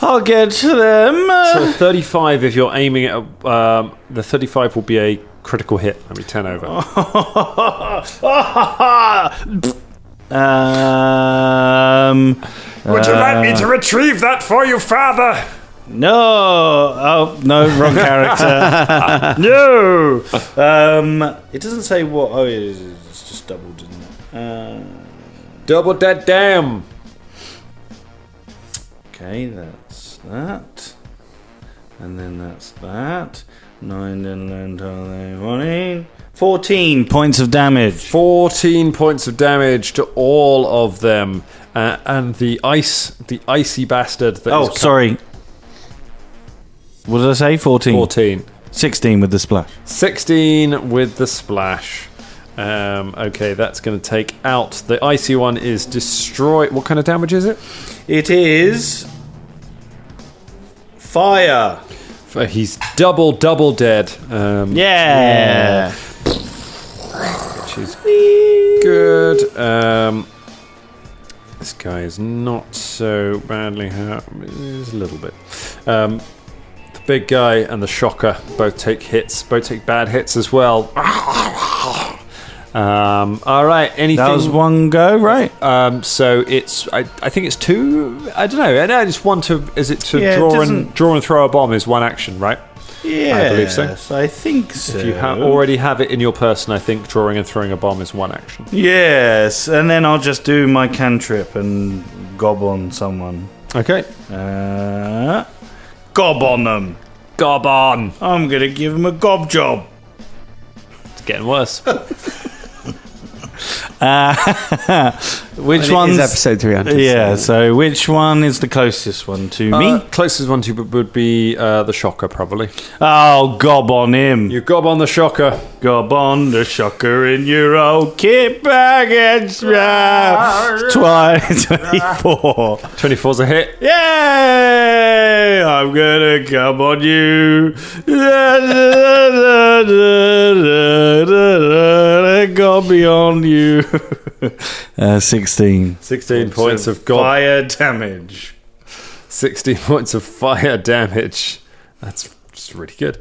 I'll get to them. So 35. If you're aiming at the 35, will be a critical hit. That'll be 10 over. Would you like me to retrieve that for you, Father? No. Oh no, wrong character. No. It doesn't say what. Oh, it's just doubled, isn't it? Double that damn. Okay, that's that, and then that's that. 9 and 10, 14 points of damage. 14 points of damage to all of them, and the icy bastard. That sorry. What did I say? 14. 14. 16 with the splash. 16 with the splash. Okay, that's going to take out. The icy one is destroyed. What kind of damage is it? It is fire. He's double dead. Yeah. Which is good. This guy is not so badly hurt. Just a little bit. The big guy and the shocker both take hits. Both take bad hits as well. All right. Anything? That was one go, right? So it's. I think it's two. I don't know. I just want to. Is it to draw and throw a bomb? Is one action, right? Yeah, I believe so. I think so. If you already have it in your person, I think drawing and throwing a bomb is one action. Yes, and then I'll just do my cantrip and gob on someone. Okay. Gob on them. Gob on. I'm gonna give him a gob job. It's getting worse. Which one is episode 300? Yeah, so which one is the closest one to me? Closest one to would be the shocker, probably. Oh, gob on him. You gob on the shocker. Gob on the shocker in your old kit bag and strap. 24. 24's a hit. Yay! I'm gonna gob on you. Gob beyond you. 16. 16 points of gob. Fire damage. 16 points of fire damage. That's just really good.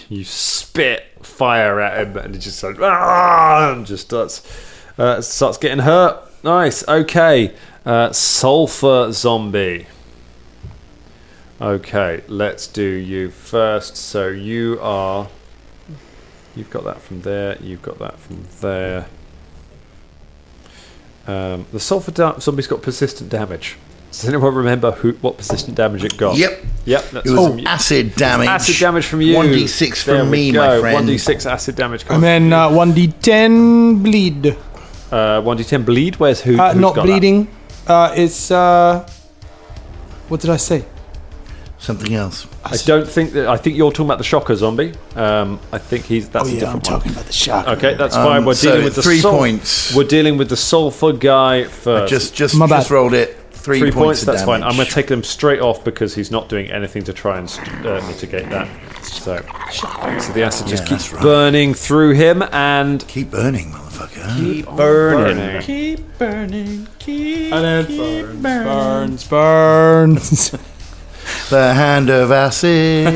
You spit fire at him and he just like, and just starts getting hurt. Nice. Okay. Sulfur zombie. Okay, let's do you first. So you've got that from there. You've got that from there. The sulfur zombie's got persistent damage. Does anyone remember what persistent damage it got? Yep. That's it was acid damage. Acid damage from you. 1d6 from me, my friend. 1d6 acid damage. And then 1d10 bleed. 1d10 bleed? Where's who? Not bleeding. It's what did I say? Something else. I don't think that. I think you're talking about the shocker zombie. I think that's a different I'm talking about the shocker. Okay, that's fine. We're dealing with the 3 points. We're dealing with the sulfur guy first. Just rolled it. 3 points. That's damage. fine. I'm going to take them straight off because he's not doing anything to try and mitigate that. So the acid just keeps burning through him and keep burning, motherfucker. Keep burning. Keep burning. Keep and then burns. The hand of acid.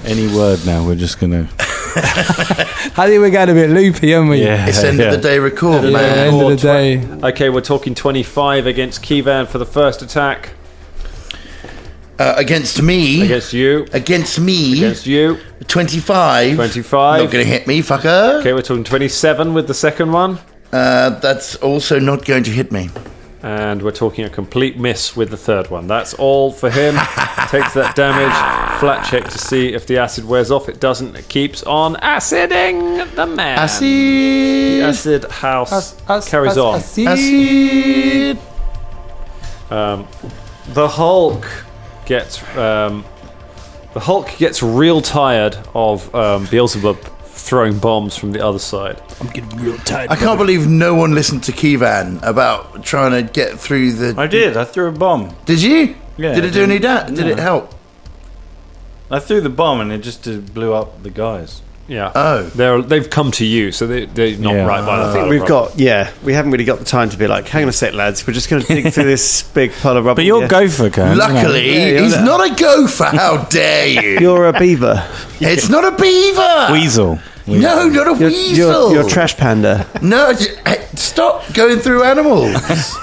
Any word now, we're just going to... I think we're getting a bit loopy, aren't we? Yeah, it's end of the day record, man. End of the day. Okay, we're talking 25 against Kevan for the first attack. Against me. Against you. Against me. Against you. 25. 25. Not going to hit me, fucker. Okay, we're talking 27 with the second one. That's also not going to hit me. And we're talking a complete miss with the third one. That's all for him. Takes that damage. Flat check to see if the acid wears off. It doesn't. It keeps on aciding the man. Acid. The acid house carries on. Acid. The Hulk gets real tired of Beelzebub throwing bombs from the other side. I'm getting real tired. I can't believe no one listened to Kevan about trying to get through the... I did. I threw a bomb. Did you? Yeah. Did it do any damage? Did it help? I threw the bomb and it just blew up the guys. Yeah. Oh. They've come to you, so they're not right by the I think we haven't really got the time to be like, hang on a sec, lads, we're just going to dig through this big pile of rubble. But you're a gopher, Karen. Luckily, he's not a gopher. How dare you? You're a beaver. It's not a beaver. Weasel. No, not a weasel. You're a trash panda. No, stop going through animals.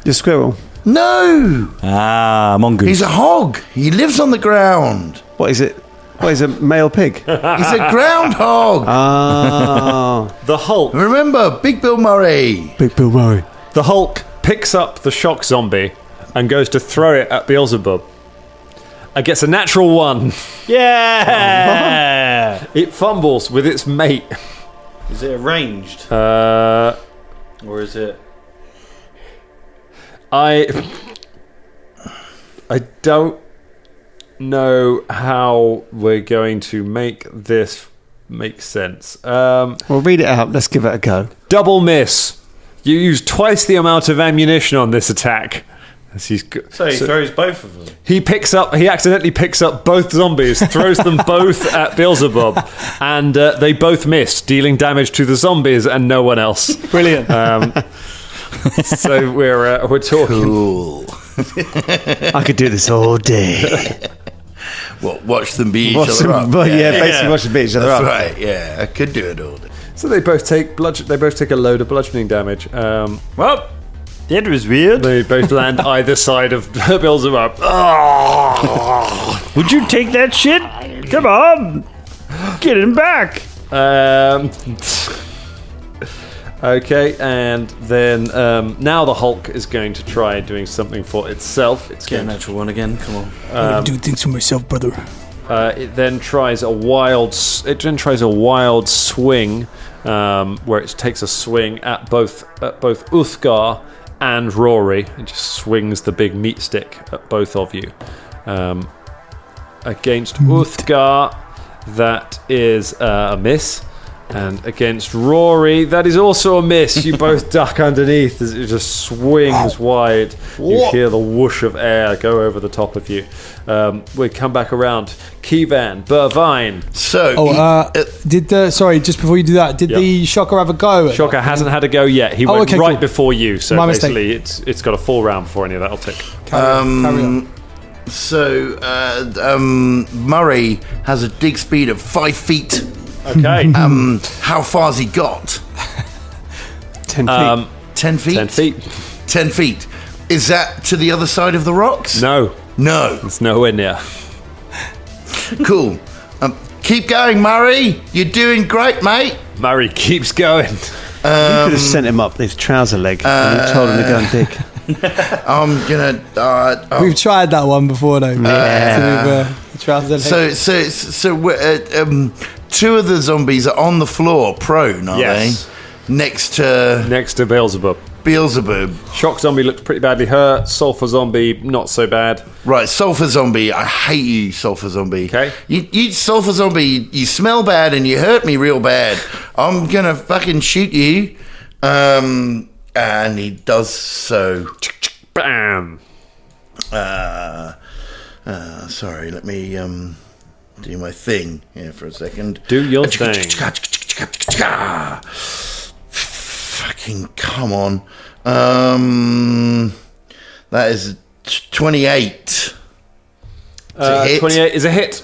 You're a squirrel. No. Mongoose. He's a hog. He lives on the ground. What is it? What is a male pig? He's a groundhog. The Hulk. Remember, Big Bill Murray. Big Bill Murray. The Hulk picks up the shock zombie and goes to throw it at Beelzebub. And gets a natural 1. Yeah! It fumbles with its mate. Is it arranged? Or is it... I don't know how we're going to make this make sense. Well, read it out. Let's give it a go. Double miss. You use twice the amount of ammunition on this attack. So he throws both of them. He accidentally picks up both zombies, throws them both at Beelzebub, and they both miss, dealing damage to the zombies and no one else. Brilliant. So we're talking. Cool. I could do this all day. What? Watch them beat each other up. Basically watch them beat each other That's up. right. Yeah, I could do it all day. So they both take a load of bludgeoning damage. Well, that was weird. They both land either side of Beelzebub. Would you take that shit? Come on. Get him back. Okay, and then now the Hulk is going to try doing something for itself. It's Get a natural 1 again. Come on. I'm gonna do things for myself, brother. It then tries a wild swing, where it takes a swing at both Uthgar and Rory. It just swings the big meat stick at both of you. Against Uthgar, that is a miss. And against Rory, that is also a miss. You both duck underneath as it just swings wide. You hear the whoosh of air go over the top of you. We come back around. Kevan, Burvine. So, just before you do that, did the Shocker have a go? Shocker hasn't had a go yet. He went right before you, so My basically it's got a full round before any of that will tick. Carry on. So, Murray has a dig speed of 5 feet. Okay. How far's he got? 10 feet. 10 feet? 10 feet. 10 feet. Is that to the other side of the rocks? No. It's nowhere near. Cool. Keep going, Murray. You're doing great, mate. Murray keeps going. You could have sent him up his trouser leg and told him to go and dig. I'm gonna. We've tried that one before, though. So, two of the zombies are on the floor, prone, are they? Next to Beelzebub. Shock zombie looked pretty badly hurt. Sulfur zombie, not so bad. Right, sulfur zombie. I hate you, sulfur zombie. Okay. You sulfur zombie. You smell bad and you hurt me real bad. I'm gonna fucking shoot you. And he does so. Bam. Sorry, let me do my thing here for a second. Do your thing. Fucking come on. That is 28. 28 is a hit.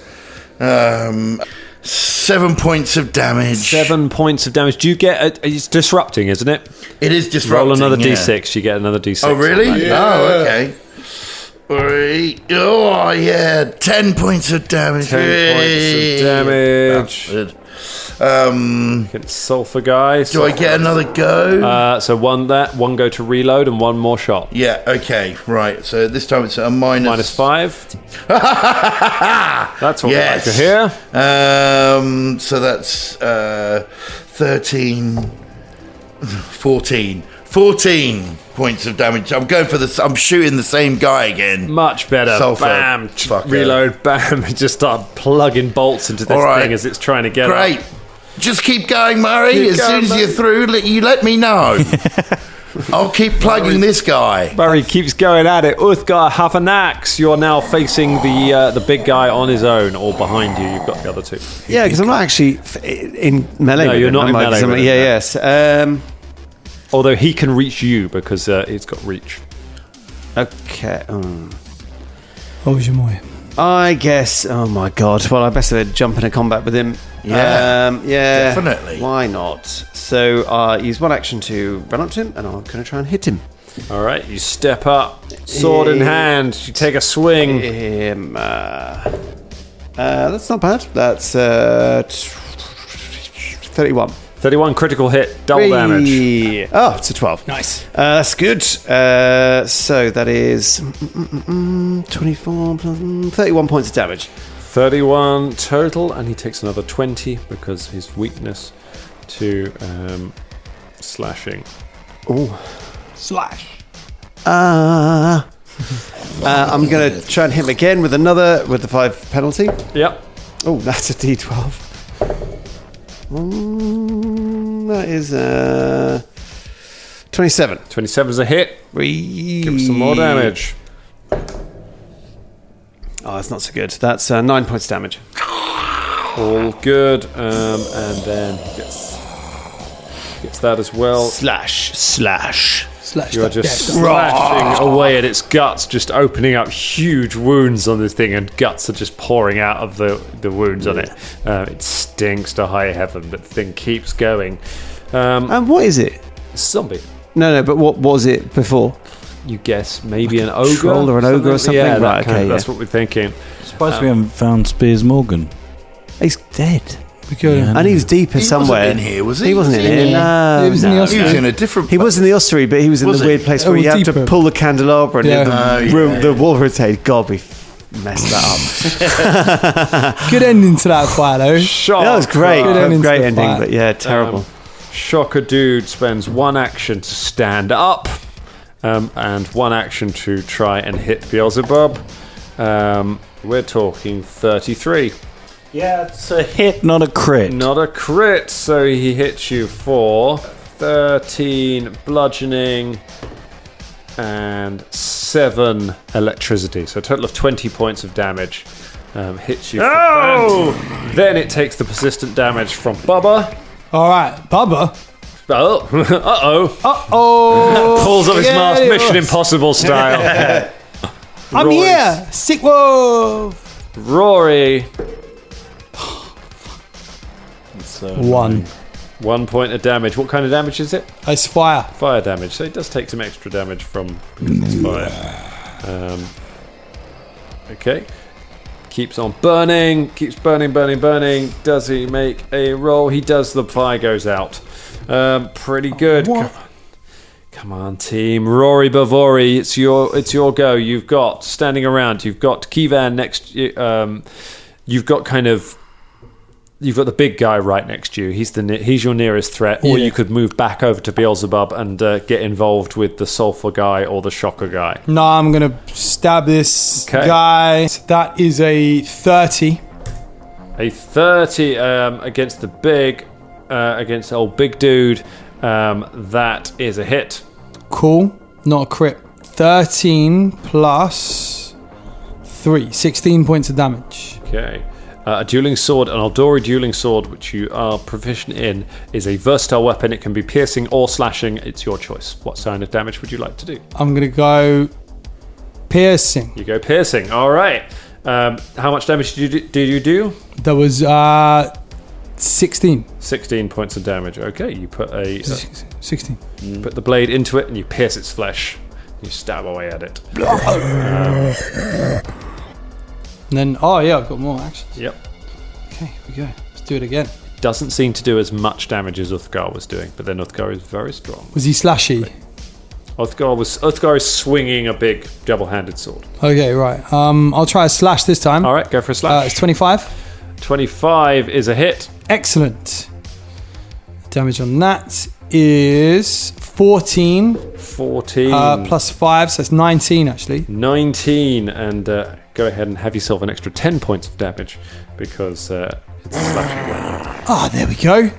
7 points of damage. 7 points of damage. Do you get it's disrupting, isn't it? It is disrupting. Roll another d6. You get another d6. Oh, really? Yeah. Oh, okay. 3. Oh, yeah. 10 points of damage. 10 points of damage. Against Sulfur guy. Do I get another go? So one go to reload and one more shot. Yeah, okay, right. So this time it's a minus 5. That's what we like to hear. So that's 13, 14. 14 points of damage. I'm going for this. I'm shooting the same guy again. Much better. Sulfur. Bam. Reload. Bam. Just start plugging bolts into this thing as it's trying to get Great. up. Just keep going, Murray. As soon as you're through, you let me know. I'll keep plugging this guy. Murray keeps going at it. Uthgar Hafanax, you're now facing the big guy on his own, or behind you. You've got the other two. Yeah, because I'm not actually in melee. No, you're not in melee with him, yes. Although he can reach you because he's got reach. Okay. I guess. Oh my god. Well, I best jump into combat with him. Yeah. Yeah. Definitely. Why not? So use one action to run up to him, and I'm going to try and hit him. All right. You step up, sword in hand. You take a swing. That's not bad. That's 31. 31 critical hit, double damage. Oh, it's a 12. Nice. That's good. So that is 24 plus 31 points of damage. 31 total, and he takes another 20 because his weakness to slashing. Oh, Slash. I'm going to try and hit him again with the 5 penalty. Yep. Oh, that's a D12. That is 27. 27 is a hit. Give him some more damage. Oh, that's not so good. That's 9 points of damage. All good. And then gets that as well. Slash. You're just slashing away at its guts, just opening up huge wounds on this thing, and guts are just pouring out of the wounds on it. It stinks to high heaven, but the thing keeps going. And what is it? Zombie. No, but what was it before? You guess maybe an ogre? Troll or an ogre or something? Yeah, right, okay, that's what we're thinking. Surprised we haven't found Spears Morgan. He's dead. Yeah. And he was deeper somewhere. He wasn't in here, was he? He wasn't in here. No, he was in the He was in a different. He was in the ostery, but he was in the weird place where you have to pull the candelabra and the wall rotate. God, we messed that up. Good ending to that fight, though. That was great. Great ending, fight. but yeah, terrible. Shocker Dude spends one action to stand up, and one action to try and hit Beelzebub. We're talking 33. Yeah, it's a hit, not a crit. Not a crit, so he hits you for 13 bludgeoning and 7 electricity. So a total of 20 points of damage. Hits you for that. Then it takes the persistent damage from Bubba. All right, Bubba. Oh, uh-oh. Uh-oh. Pulls up his mask, Mission Impossible style. I'm here, sick wolf. Rory. 1 point of damage. What kind of damage is it? It's fire. Fire damage. So it does take some extra damage from his fire. Okay. Keeps on burning. Keeps burning. Does he make a roll? He does. The fire goes out. Pretty good. Come on, team. Rory Bavori, it's your go. You've got standing around. You've got Kivan next. You've got the big guy right next to you. He's your nearest threat. Or you could move back over to Beelzebub and get involved with the Sulfur guy or the Shocker guy. No, I'm going to stab this guy. That is a 30. A 30 against the against old big dude. That is a hit. Cool. Not a crit. 13 plus 3. 16 points of damage. Okay. A dueling sword, an Aldori dueling sword, which you are proficient in, is a versatile weapon. It can be piercing or slashing. It's your choice. What kind of damage would you like to do? I'm going to go piercing. You go piercing. All right. How much damage did you do? That was 16. 16 points of damage. Okay, you put 16. You put the blade into it and you pierce its flesh. You stab away at it. And then, I've got more actions. Yep. Okay, here we go. Let's do it again. Doesn't seem to do as much damage as Uthgar was doing, but then Uthgar is very strong. Was he slashy? Uthgar is swinging a big double-handed sword. Okay, right. I'll try a slash this time. All right, go for a slash. It's 25. 25 is a hit. Excellent. Damage on that is 14. 14. Plus 5, so it's 19 actually. 19, and go ahead and have yourself an extra 10 points of damage because it's slashing. There we go.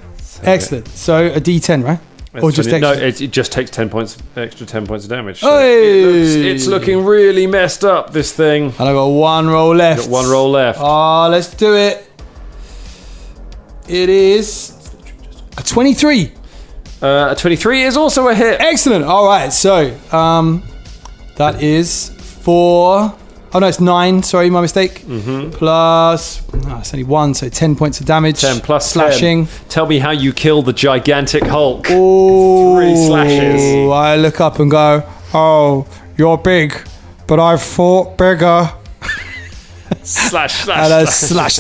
Excellent. So a D10, right? Or just extra? No, it just takes 10 points, extra 10 points of damage. So hey! it's looking really messed up, this thing. And I've got one roll left. Got one roll left. Let's do it. It is a 23. A 23 is also a hit. Excellent. All right. So that is 4. Oh no, it's 9. Sorry, my mistake. Plus, it's only 1, so 10 points of damage. 10 plus slashing. 10. Tell me how you kill the gigantic Hulk. Oh, 3 slashes. I look up and go, "Oh, you're big, but I've fought bigger." Slash. And I slash.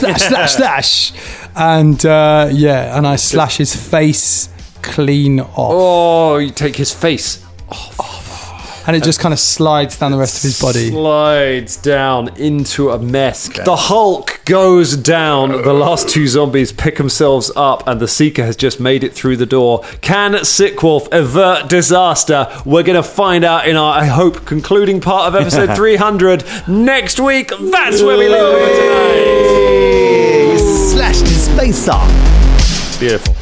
And and I slash his face clean off. Oh, you take his face off. And it just kind of slides down the rest of his body. Slides down into a mess. The Hulk goes down. The last 2 zombies pick themselves up, and the Seeker has just made it through the door. Can Sickwolf avert disaster? We're going to find out in our, I hope, concluding part of episode 300 next week. That's where we leave it tonight. You slashed his face off. Beautiful.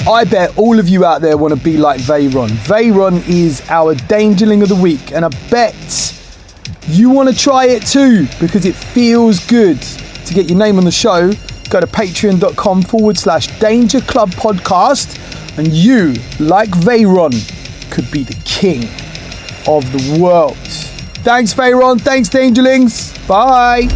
I bet all of you out there want to be like Veyron. Veyron is our Dangerling of the week, and I bet you want to try it too because it feels good. To get your name on the show, go to patreon.com/Danger Club Podcast, and you, like Veyron, could be the king of the world. Thanks, Veyron. Thanks, Dangerlings. Bye.